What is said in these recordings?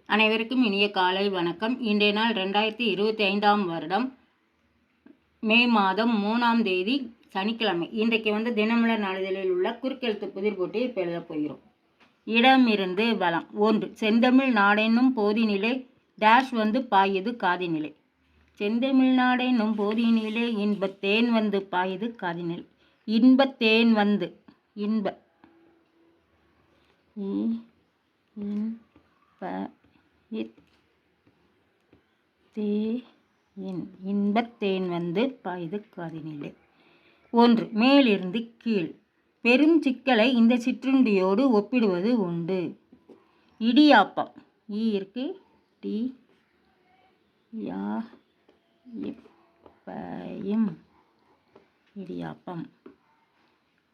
அனைவருக்கும் இனிய காலை வணக்கம். இன்றைய நாள் 2025ஆம் வருடம் மே மாதம் 3ஆம் தேதி சனிக்கிழமை. இன்றைக்கு தினமலர் நாளிதழில் உள்ள குறுக்கெழுத்து புதிர் போட்டி இப்போ எழுதப் போகிறோம். இடமிருந்து வலம். 1. செந்தமிழ் நாடென்னும் போதினிலே டேஷ் பாயுது காதினிலே. செந்தமிழ் நாடென்னும் போதினிலே இன்பத்தேன் பாயுது காதினிலே. இன்பத்தேன் இன்ப இன்பத்தேன் பாயுது காதினிலே. 1. மேலிருந்து கீழ். பெரும் சிக்கலை இந்த சிற்றுண்டியோடு ஒப்பிடுவது உண்டு. இடியாப்பம். இருக்கு டி யா இப்பயும் இடியாப்பம்.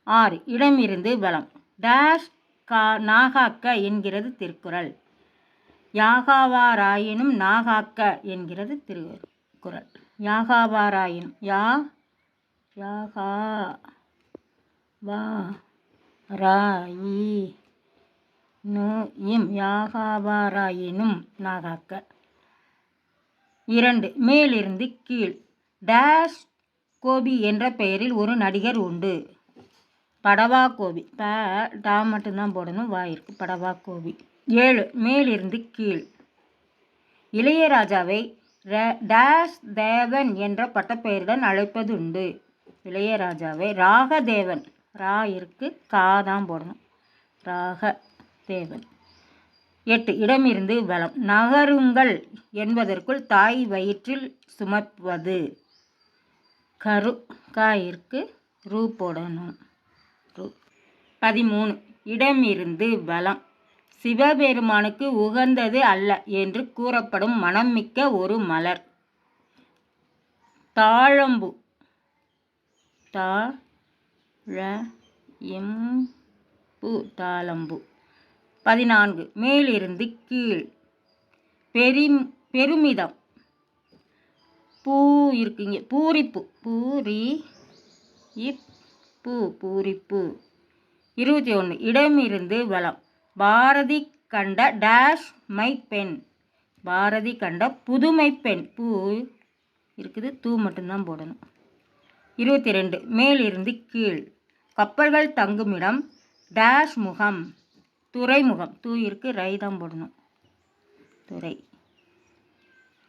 6. இடமிருந்து வலம். டேஷ் நாகாக்க என்கிறது திருக்குறள். யாகாவாராயினும் நாகாக்க என்கிறது திருக்குறள். யாகாவாராயினும் யாகாவாராயினும் நாகாக்க. 2. மேலிருந்து கீழ். டேஷ் கோபி என்ற பெயரில் ஒரு நடிகர் உண்டு. படவா கோபி. டா மட்டும்தான் போடணும், வாயிருக்கு. படவா கோபி. 7. மேலிருந்து கீழ். இளையராஜாவை டேஷ் தேவன் என்ற பட்டப்பெயருடன் அழைப்பதுண்டு. இளையராஜாவை ராகதேவன். ரா இருக்கு, கா தான் போடணும். ராகதேவன். 8. இடமிருந்து வலம். நகருங்கள் என்பதற்குள் தாய் வயிற்றில் சுமப்பது. கா இருக்கு, ரூ போடணும். 13. இடமிருந்து வலம். சிவபெருமானுக்கு உகந்தது அல்ல என்று கூறப்படும் மனம் மிக்க ஒரு மலர். தாழம்பூ. தாழம்பூ. 14. மேலிருந்து கீழ். பெருமிதம். பூ இருக்குங்க, பூரிப்பு. பூரிப்பு. 21. இடமிருந்து வலம். பாரதி கண்ட டேஷ் மை பெண். பாரதி கண்ட புதுமை பெண். பூ இருக்குது, தூ மட்டும்தான் போடணும். 22. மேலிருந்து கீழ். கப்பல்கள் தங்குமிடம் டேஷ் முகம். துறைமுகம். தூ இருக்கு, ரை தான் போடணும். துறை.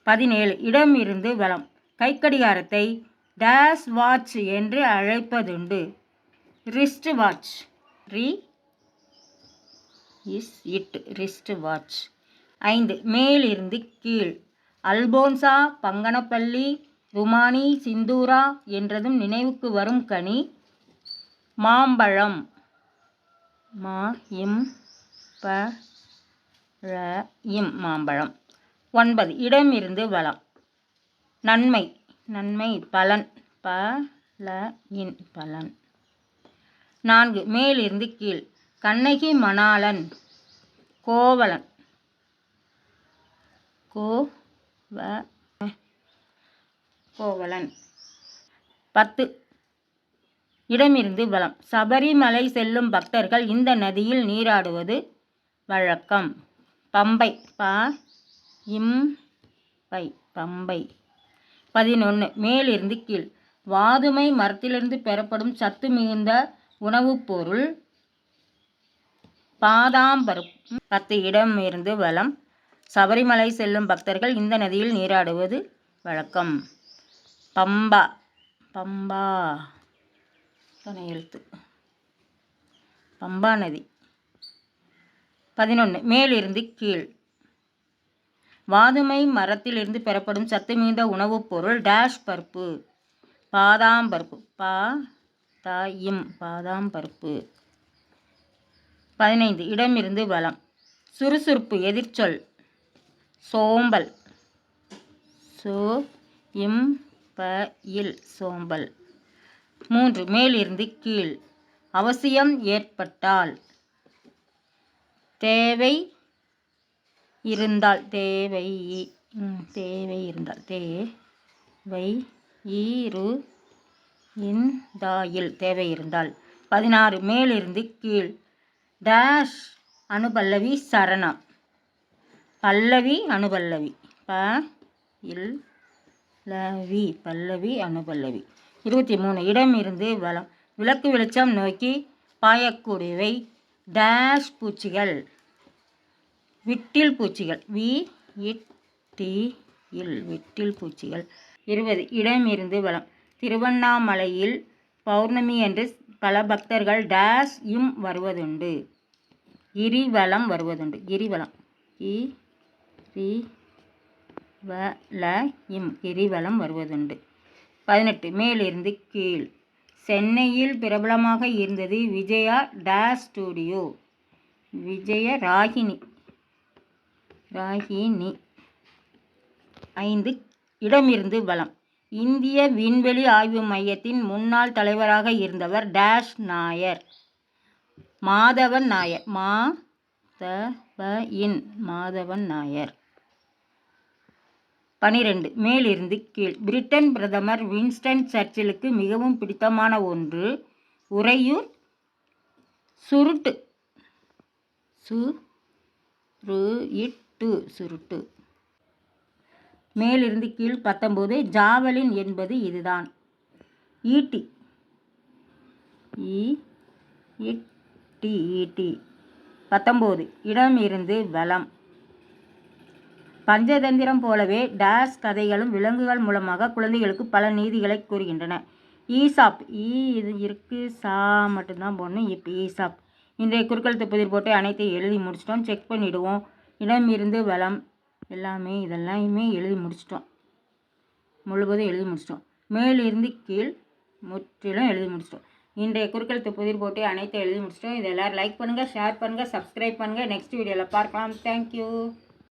17. இடமிருந்து வலம். கைக்கடிகாரத்தை டேஷ் வாட்ச் என்று அழைப்பதுண்டு. Wrist watch. Wrist watch. 5. மேலிருந்து கீழ். அல்போன்சா, பங்கனப்பள்ளி, ருமானி, சிந்தூரா என்றதும் நினைவுக்கு வரும் கனி மாம்பழம். மாம்பழம். 9. இடமிருந்து வலம். நன்மை பலன். பலன். 4. மேலிருந்து கீழ். கண்ணகி மணாளன். கோவலன். கோவலன். 10. இடமிருந்து வலம். சபரிமலை செல்லும் பக்தர்கள் இந்த நதியில் நீராடுவது வழக்கம். பம்பை. பம்பை. 11. மேலிருந்து கீழ். வாதுமை மரத்திலிருந்து பெறப்படும் சத்து மிகுந்த உணவுப் பொருள் பாதாம்பருப்பு. 10. இடமிருந்து வலம். சபரிமலை செல்லும் பக்தர்கள் இந்த நதியில் நீராடுவது வழக்கம். பம்பா. எழுத்து. பம்பா நதி. 11. மேலிருந்து கீழ். வாதுமை மரத்திலிருந்து பெறப்படும் சத்து மிகுந்த உணவுப் பொருள் டேஷ் பருப்பு. பாதாம்பருப்பு. பாதாம்பருப்பு. 15. இடமிருந்து வலம். சுறுசுறுப்பு எதிர்ச்சொல் சோம்பல். சோம்பல். 3. மேலிருந்து கீழ். அவசியம் ஏற்பட்டால். தேவை இருந்தால். தேவை இருந்தால். 16. மேலிருந்து கீழ். டேஷ் அனுபல்லவி சரணம். பல்லவி அனுபல்லவி. பல்லவி அனுபல்லவி. 23 இடமிருந்து வலம். விளக்கு வெளிச்சம் நோக்கி பாயக்கூடியவை டேஷ் பூச்சிகள். விட்டில் பூச்சிகள். விட்டில் பூச்சிகள். 20 இடமிருந்து வலம். திருவண்ணாமலையில் பௌர்ணமி என்று பல பக்தர்கள் டேஷ் இம் வருவதுண்டு. கிரிவலம் வருவதுண்டு. கிரிவலம் வருவதுண்டு. 18 மேலிருந்து கீழ். சென்னையில் பிரபலமாக இருந்தது விஜயா டேஷ் ஸ்டுடியோ. ராகினி. 5 இடமிருந்து வலம். இந்திய விண்வெளி ஆய்வு மையத்தின் முன்னாள் தலைவராக இருந்தவர் டேஷ் நாயர். மாதவன் நாயர். 12 மேலிருந்து கீழ். பிரிட்டன் பிரதமர் வின்ஸ்டன் சர்ச்சிலுக்கு மிகவும் பிடித்தமான ஒன்று உறையூர் சுருட்டு. சுருட்டு. மேலிருந்து கீழ். 19 ஜாவலின் என்பது இதுதான். ஈட்டி. 19 இடமிருந்து வலம். பஞ்சதந்திரம் போலவே டேஷ் கதைகளும் விலங்குகள் மூலமாக குழந்தைகளுக்கு பல நீதிகளை கூறுகின்றன. ஈசாப். இது இருக்கு, சா மட்டும்தான் போடணும். இப்போ ஈசாப். இன்றைய குறுக்கெழுத்து புதிர் போட்டு அனைத்தையும் எழுதி முடிச்சிட்டோம். செக் பண்ணிவிடுவோம். இடமிருந்து வலம் இதெல்லாமே எழுதி முடிச்சிட்டோம். முழுவதும் எழுதி முடிச்சிட்டோம். மேலிருந்து கீழ் முற்றிலும் எழுதி முடிச்சிட்டோம். இன்றைய குறுக்கெழுத்து புதிர் போட்டு அனைத்தையும் எழுதி முடிச்சிட்டோம். இதை எல்லோரும் லைக் பண்ணுங்கள், ஷேர் பண்ணுங்கள், சப்ஸ்கிரைப் பண்ணுங்கள். நெக்ஸ்ட் வீடியோவில் பார்க்கலாம். தேங்க்யூ.